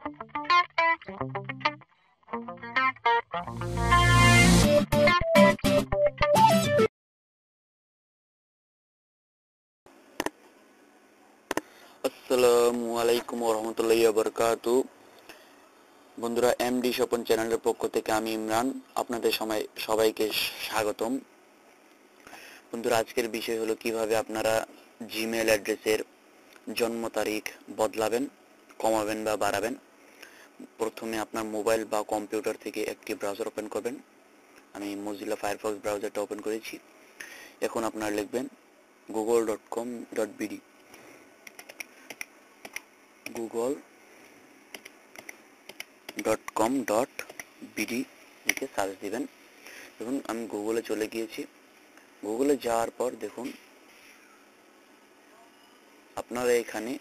আসসালামু আলাইকুম ওয়া রাহমাতুল্লাহি ওয়া বারাকাতুহু। বন্ধুরা, এমডি স্বপন চ্যানেলের পক্ষ থেকে আমি ইমরান আপনাদের সবাইকে স্বাগতম। বন্ধুরা, আজকের বিষয় হলো কিভাবে আপনারা জিমেল অ্যাড্রেসের জন্ম তারিখ বদলাবেন, কমাবেন বা বাড়াবেন। প্রথমে আপনার মোবাইল বা কম্পিউটার থেকে একটি ব্রাউজার ওপেন করবেন। আমি মজিলা ফায়ারফক্স ব্রাউজারটা ওপেন করেছি। এখন আপনারা লিখবেন google.com.bd, google.com.bd লিখে সার্চ দিবেন। দেখুন আমি গুগলে চলে গিয়েছি। গুগলে যাওয়ার পর দেখুন আপনারা এখানে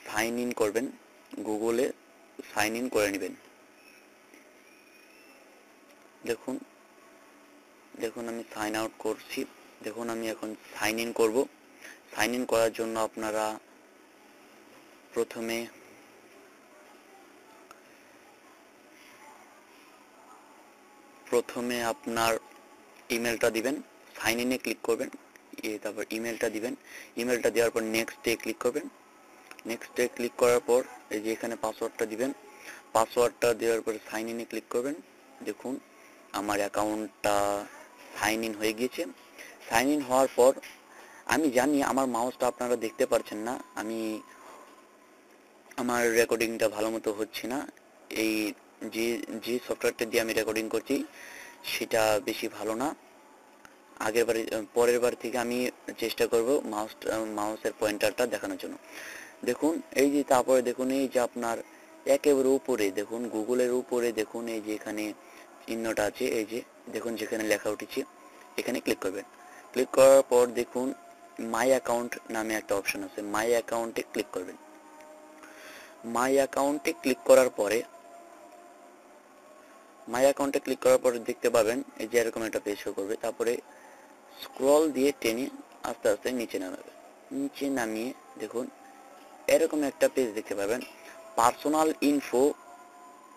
সাইন ইন করবেন, গুগলে সাইন ইন করে নেবেন। দেখুন আমি সাইন আউট করছি। দেখুন আমি এখন সাইন ইন করব। সাইন ইন করার জন্য আপনারা প্রথমে আপনার ইমেলটা দিবেন, সাইন ইনে ক্লিক করবেন, তারপর ইমেলটা দিবেন। ইমেলটা দেওয়ার পর নেক্সটে ক্লিক করবেন। নেক্সটে ক্লিক করার পর এই যে এখানে পাসওয়ার্ডটা দিবেন। পাসওয়ার্ডটা দেওয়ার পর সাইন ইনে ক্লিক করবেন। দেখুন আমার অ্যাকাউন্টটা সাইন ইন হয়ে গিয়েছে। সাইন ইন হওয়ার পর আমি জানি আমার মাউসটা আপনারা দেখতে পাচ্ছেন না, আমার রেকর্ডিংটা ভালো মতো হচ্ছে না। এই যে সফটওয়্যারটা দিয়ে আমি রেকর্ডিং করছি সেটা বেশি ভালো না। পরের বার থেকে আমি চেষ্টা করব মাউসের পয়েন্টারটা দেখানোর জন্য। দেখুন এই যে তারপরে দেখুন এই যে আপনার একেবারে উপরে দেখুন, গুগলের উপরে দেখুন এই যে এখানে চিহ্নটা আছে, এই যে দেখুন যেখানে লেখা উঠেছে এখানে ক্লিক করবেন। ক্লিক করার পর দেখুন মাই অ্যাকাউন্ট নামে একটা অপশন আছে, মাই অ্যাকাউন্টে ক্লিক করবেন। মাই অ্যাকাউন্টে ক্লিক করার পরে দেখতে পাবেন এই যে এরকম একটা পেজ শো করবে। তারপরে স্ক্রল দিয়ে টেনে আস্তে আস্তে নিচে নামাবেন। নিচে নামিয়ে দেখুন এরকম একটা পেজ দেখতে পাবেন, পার্সোনাল ইনফো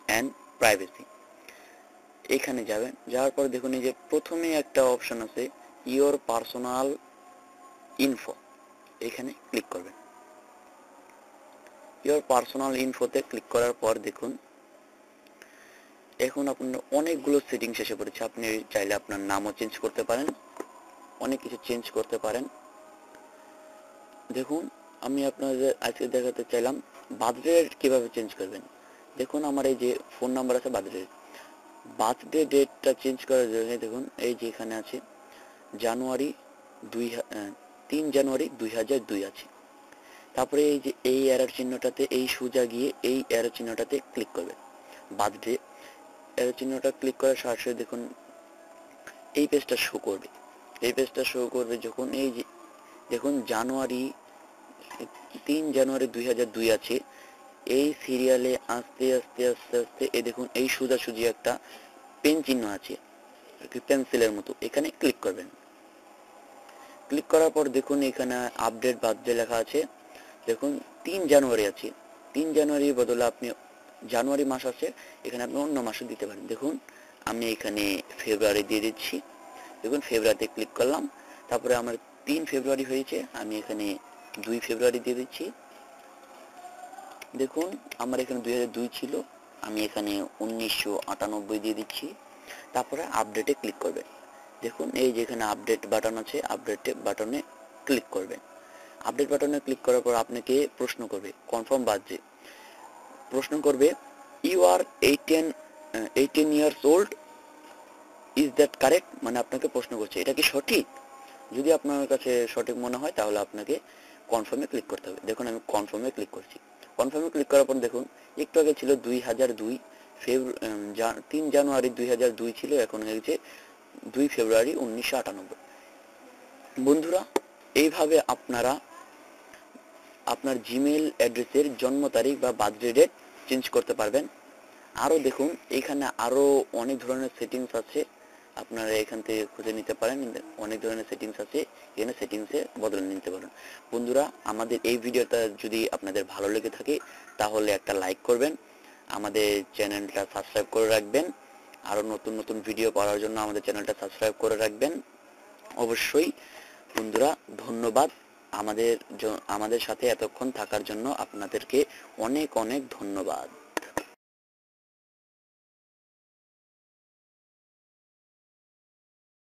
অ্যান্ড প্রাইভেসি। এখানে যাবেন, যাওয়ার পর দেখুন এই যে প্রথমে একটা অপশন আছে ইওর পার্সোনাল ইনফো, এখানে ক্লিক করবেন। ইওর পার্সোনাল ইনফোতে ক্লিক করার পর দেখুন এখন আপনার অনেকগুলো সেটিংস এসে পড়েছে। আপনি চাইলে আপনার নামও চেঞ্জ করতে পারেন, অনেক কিছু চেঞ্জ করতে পারেন। দেখুন আমি আপনাদের আজকে দেখাতে চাইলাম বার্থডে ডেট কিভাবে চেঞ্জ করবেন। দেখুন আমার এই যে ফোন নাম্বার আছে বার্থডে ডেটটা চেঞ্জ করার জন্য দেখুন এই যে এখানে আছে জানুয়ারি 3 জানুয়ারি 2002 আছে। তারপরে এই যে এই অ্যারো চিহ্নটাতে এই সোজা গিয়ে এই অ্যারো চিহ্নটাতে ক্লিক করবেন। বার্থডে অ্যারো চিহ্নটা ক্লিক করার সাথে সাথে দেখুন এই পেজটা শো করবে। যখন এই যে দেখুন জানুয়ারি 3 জানুয়ারি 2002 আছে, এই সিরিয়ালে আস্তে আস্তে আস্তে আস্তে এই দেখুন এই সোজাসুজি একটা পেন চিহ্ন আছে পেন্সিলের মতো, এখানে ক্লিক করবেন। ক্লিক করার পর দেখুন এখানে আপডেট বার্থডে লেখা আছে। দেখুন 3 জানুয়ারি আছে, 3 জানুয়ারির বদলে আপনি জানুয়ারি মাস আছে, এখানে আপনি অন্য মাসও দিতে পারেন। দেখুন আমি এখানে ফেব্রুয়ারি দিয়ে দিচ্ছি। দেখুন ফেব্রুয়ারিতে ক্লিক করলাম, তারপরে আমার 3 ফেব্রুয়ারি হয়েছে, আমি এখানে 2 ফেব্রুয়ারি দিয়ে দিচ্ছি। দেখুন আমার এখানে 2002 ছিল, আমি এখানে 1998 দিয়ে দিচ্ছি। তারপরে আপডেটে ক্লিক করবেন। দেখুন এই যেখানে আপডেট বাটন আছে, আপডেট বাটনে ক্লিক করবেন। আপডেট বাটনে ক্লিক করার পর আপনাকে প্রশ্ন করবে কনফার্ম বার্থডে, প্রশ্ন করবে you are 18 years old, is that correct, মানে আপনাকে প্রশ্ন করছে এটা কি সঠিক। যদি আপনার কাছে সঠিক মনে হয় তাহলে আপনাকে কনফার্মে ক্লিক করতে হবে। দেখুন আমি কনফার্মে ক্লিক করছি। কনফার্মে ক্লিক করার পর দেখুন একটু আগে ছিল 2002 3 জানুয়ারি 2002 ছিল, এখন হয়েছে 2 ফেব্রুয়ারি 1998। বন্ধুরা, এইভাবে আপনারা আপনার জিমেল অ্যাড্রেসের জন্ম তারিখ বা বার্থডে ডেট চেঞ্জ করতে পারবেন। আরও দেখুন এখানে আরও অনেক ধরনের সেটিংস আছে, আপনারা এখান থেকে খুঁজে নিতে পারেন। অনেক ধরনের সেটিংস আছে, এখানে সেটিংসে বদলে নিতে পারেন। বন্ধুরা, আমাদের এই ভিডিওটা যদি আপনাদের ভালো লেগে থাকে তাহলে একটা লাইক করবেন, আমাদের চ্যানেলটা সাবস্ক্রাইব করে রাখবেন, আরও নতুন নতুন ভিডিও পাওয়ার জন্য আমাদের চ্যানেলটা সাবস্ক্রাইব করে রাখবেন অবশ্যই। বন্ধুরা, ধন্যবাদ। আমাদের সাথে এতক্ষণ থাকার জন্য আপনাদেরকে অনেক অনেক ধন্যবাদ।